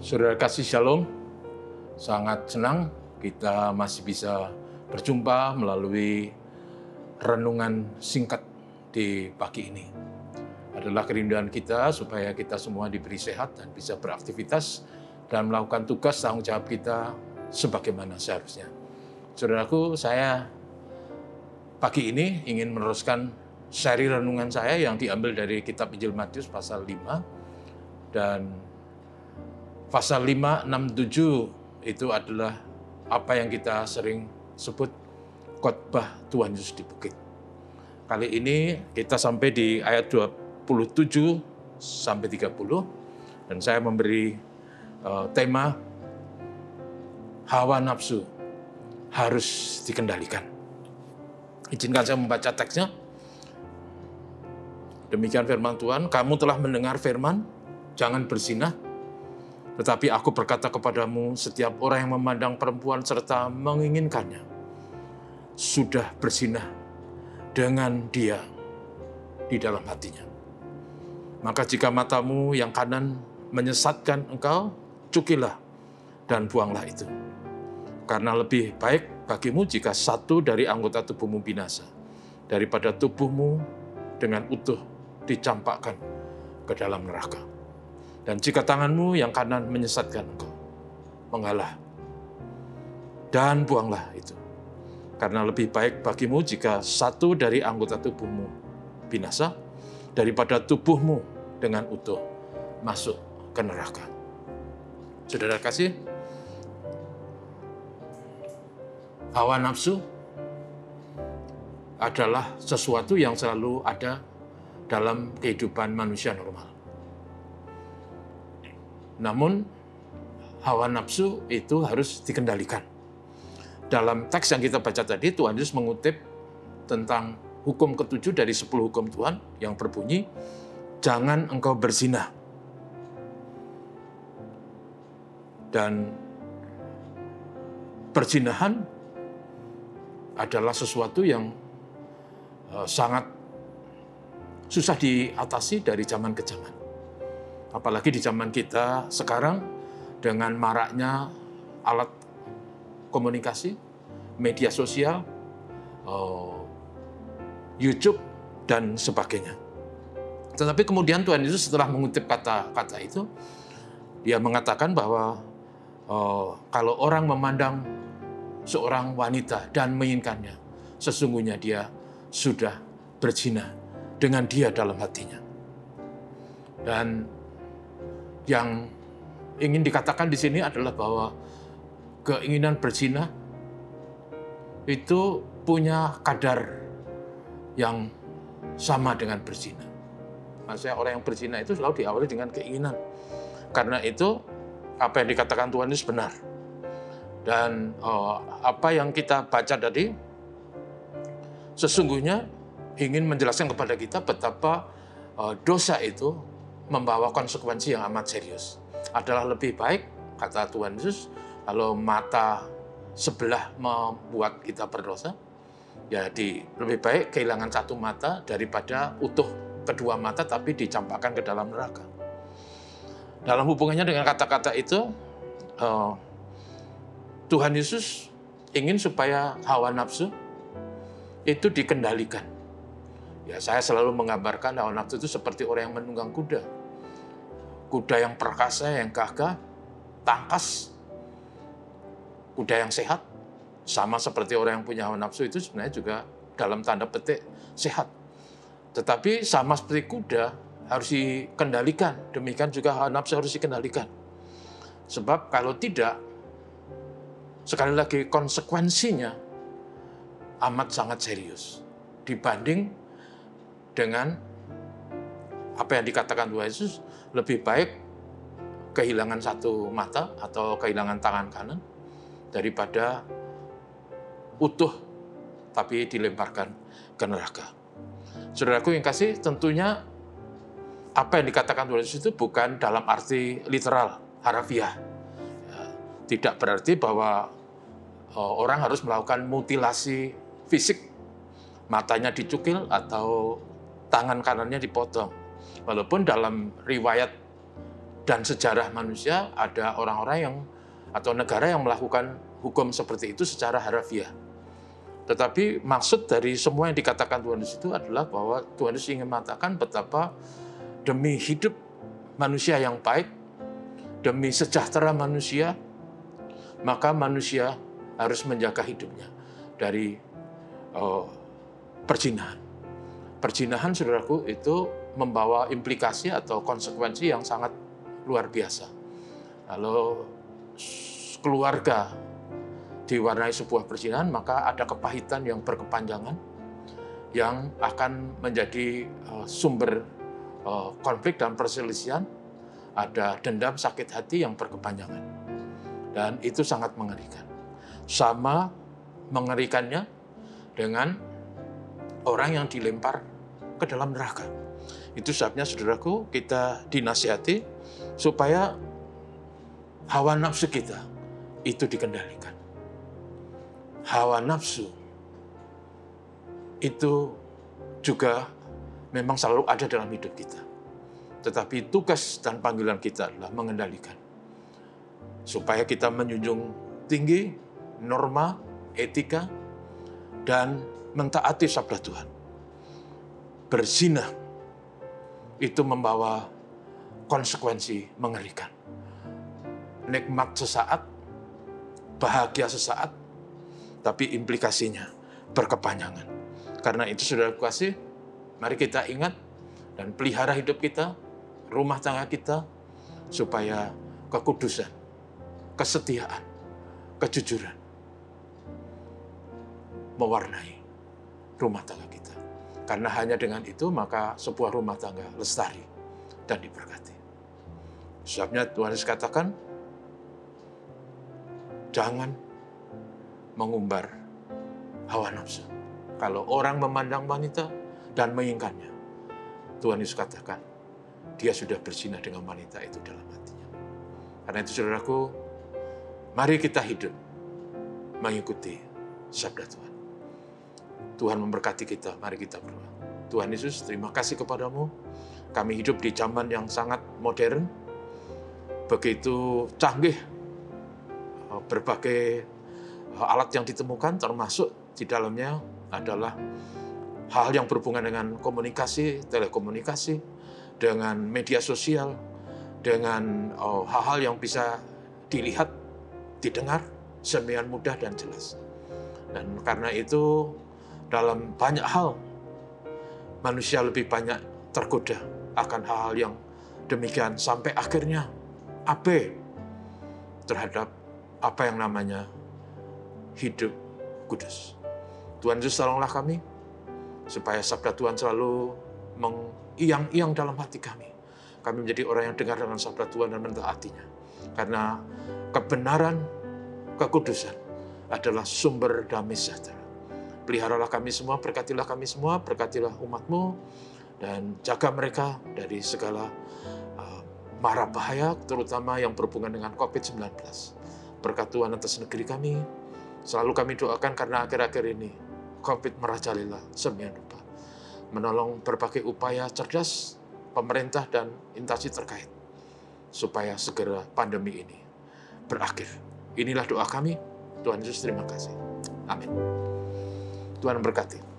Saudara kasih shalom, sangat senang kita masih bisa berjumpa melalui renungan singkat di pagi ini. Adalah kerinduan kita supaya kita semua diberi sehat dan bisa beraktivitas dan melakukan tugas tanggung jawab kita sebagaimana seharusnya. Saudaraku, saya pagi ini ingin meneruskan seri renungan saya yang diambil dari kitab Injil Matius pasal 5 dan pasal 5, 6, 7 itu adalah apa yang kita sering sebut khotbah Tuhan Yesus di bukit. Kali ini kita sampai di ayat 27 sampai 30 dan saya memberi tema hawa nafsu harus dikendalikan. Izinkan saya membaca teksnya. Demikian firman Tuhan, kamu telah mendengar firman, jangan berzinah. Tetapi aku berkata kepadamu, setiap orang yang memandang perempuan serta menginginkannya, sudah berzinah dengan dia di dalam hatinya. Maka jika matamu yang kanan menyesatkan engkau, cukilah dan buanglah itu. Karena lebih baik bagimu jika satu dari anggota tubuhmu binasa, daripada tubuhmu dengan utuh dicampakkan ke dalam neraka. Dan jika tanganmu yang kanan menyesatkan engkau, penghalah dan buanglah itu. Karena lebih baik bagimu jika satu dari anggota tubuhmu binasa, daripada tubuhmu dengan utuh masuk ke neraka. Saudara kasih, hawa nafsu adalah sesuatu yang selalu ada dalam kehidupan manusia normal. Namun, hawa nafsu itu harus dikendalikan. Dalam teks yang kita baca tadi, Tuhan Yesus mengutip tentang hukum ke-7 dari 10 hukum Tuhan yang berbunyi, jangan engkau berzinah. Dan perzinahan adalah sesuatu yang sangat susah diatasi dari zaman ke zaman. Apalagi di zaman kita sekarang dengan maraknya alat komunikasi, media sosial, YouTube, dan sebagainya. Tetapi kemudian Tuhan Yesus setelah mengutip kata-kata itu, dia mengatakan bahwa kalau orang memandang seorang wanita dan menginginkannya, sesungguhnya dia sudah berzina dengan dia dalam hatinya. Dan yang ingin dikatakan di sini adalah bahwa keinginan berzina itu punya kadar yang sama dengan berzina. Maksudnya orang yang berzina itu selalu diawali dengan keinginan. Karena itu apa yang dikatakan Tuhan Yesus benar. Dan apa yang kita baca tadi sesungguhnya ingin menjelaskan kepada kita betapa dosa itu membawa konsekuensi yang amat serius. Adalah lebih baik, kata Tuhan Yesus, kalau mata sebelah membuat kita berdosa, jadi lebih baik kehilangan satu mata daripada utuh kedua mata tapi dicampakkan ke dalam neraka. Dalam hubungannya dengan kata-kata itu, Tuhan Yesus ingin supaya hawa nafsu itu dikendalikan. Ya, saya selalu menggambarkan hawa nafsu itu seperti orang yang menunggang kuda. Kuda yang perkasa, yang gagah, tangkas. Kuda yang sehat, sama seperti orang yang punya hawa nafsu itu sebenarnya juga dalam tanda petik sehat. Tetapi sama seperti kuda harus dikendalikan. Demikian juga hawa nafsu harus dikendalikan. Sebab kalau tidak, sekali lagi konsekuensinya amat sangat serius. Dibanding dengan apa yang dikatakan Tuhan Yesus, lebih baik kehilangan satu mata atau kehilangan tangan kanan daripada utuh tapi dilemparkan ke neraka. Saudaraku yang kasih, tentunya apa yang dikatakan Tuhan Yesus itu bukan dalam arti literal, harafiah. Tidak berarti bahwa orang harus melakukan mutilasi fisik, matanya dicukil atau tangan kanannya dipotong. Walaupun dalam riwayat dan sejarah manusia ada orang-orang yang atau negara yang melakukan hukum seperti itu secara harafiah. Tetapi maksud dari semua yang dikatakan Tuhan Yesus itu adalah bahwa Tuhan Yesus ingin mengatakan betapa demi hidup manusia yang baik, demi sejahtera manusia, maka manusia harus menjaga hidupnya dari perzinahan. Perzinahan, saudaraku, itu membawa implikasi atau konsekuensi yang sangat luar biasa. Kalau keluarga diwarnai sebuah perzinahan, maka ada kepahitan yang berkepanjangan yang akan menjadi sumber konflik dan perselisihan. Ada dendam, sakit hati yang berkepanjangan. Dan itu sangat mengerikan. Sama mengerikannya dengan orang yang dilempar ke dalam neraka. Itu sebabnya, saudaraku, kita dinasihati supaya hawa nafsu kita itu dikendalikan. Hawa nafsu itu juga memang selalu ada dalam hidup kita. Tetapi tugas dan panggilan kita adalah mengendalikan. Supaya kita menjunjung tinggi norma, etika, dan mentaati sabda Tuhan. Berzina itu membawa konsekuensi mengerikan. Nikmat sesaat, bahagia sesaat, tapi implikasinya berkepanjangan. Karena itu, saudara kasih, mari kita ingat dan pelihara hidup kita, rumah tangga kita, supaya kekudusan, kesetiaan, kejujuran mewarnai rumah tangga kita. Karena hanya dengan itu maka sebuah rumah tangga lestari dan diberkati. Sebabnya Tuhan Yesus katakan, jangan mengumbar hawa nafsu. Kalau orang memandang wanita dan menginginkannya, Tuhan Yesus katakan, dia sudah berzina dengan wanita itu dalam hatinya. Karena itu, saudaraku, mari kita hidup mengikuti sabda Tuhan. Tuhan memberkati kita, mari kita berdoa. Tuhan Yesus, terima kasih kepadamu. Kami hidup di zaman yang sangat modern, begitu canggih, berbagai alat yang ditemukan, termasuk di dalamnya adalah hal yang berhubungan dengan komunikasi, telekomunikasi, dengan media sosial, dengan hal-hal yang bisa dilihat, didengar, sedemikian mudah dan jelas. Dan karena itu, dalam banyak hal, manusia lebih banyak tergoda akan hal-hal yang demikian, sampai akhirnya abe terhadap apa yang namanya hidup kudus. Tuhan Yesus, tolonglah kami, supaya sabda Tuhan selalu mengiang-iang dalam hati kami. Kami menjadi orang yang dengar dengan sabda Tuhan dan mentaatinya. Karena kebenaran, kekudusan adalah sumber damai sejahtera. Peliharalah kami semua, berkatilah kami semua, berkatilah umat-Mu, dan jaga mereka dari segala mara bahaya, terutama yang berhubungan dengan COVID-19. Berkat Tuhan atas negeri kami, selalu kami doakan karena akhir-akhir ini COVID merajalela sedemikian rupa. Menolong berbagai upaya cerdas pemerintah dan instansi terkait, supaya segera pandemi ini berakhir. Inilah doa kami. Tuhan Yesus, terima kasih. Amin. Tuhan memberkati.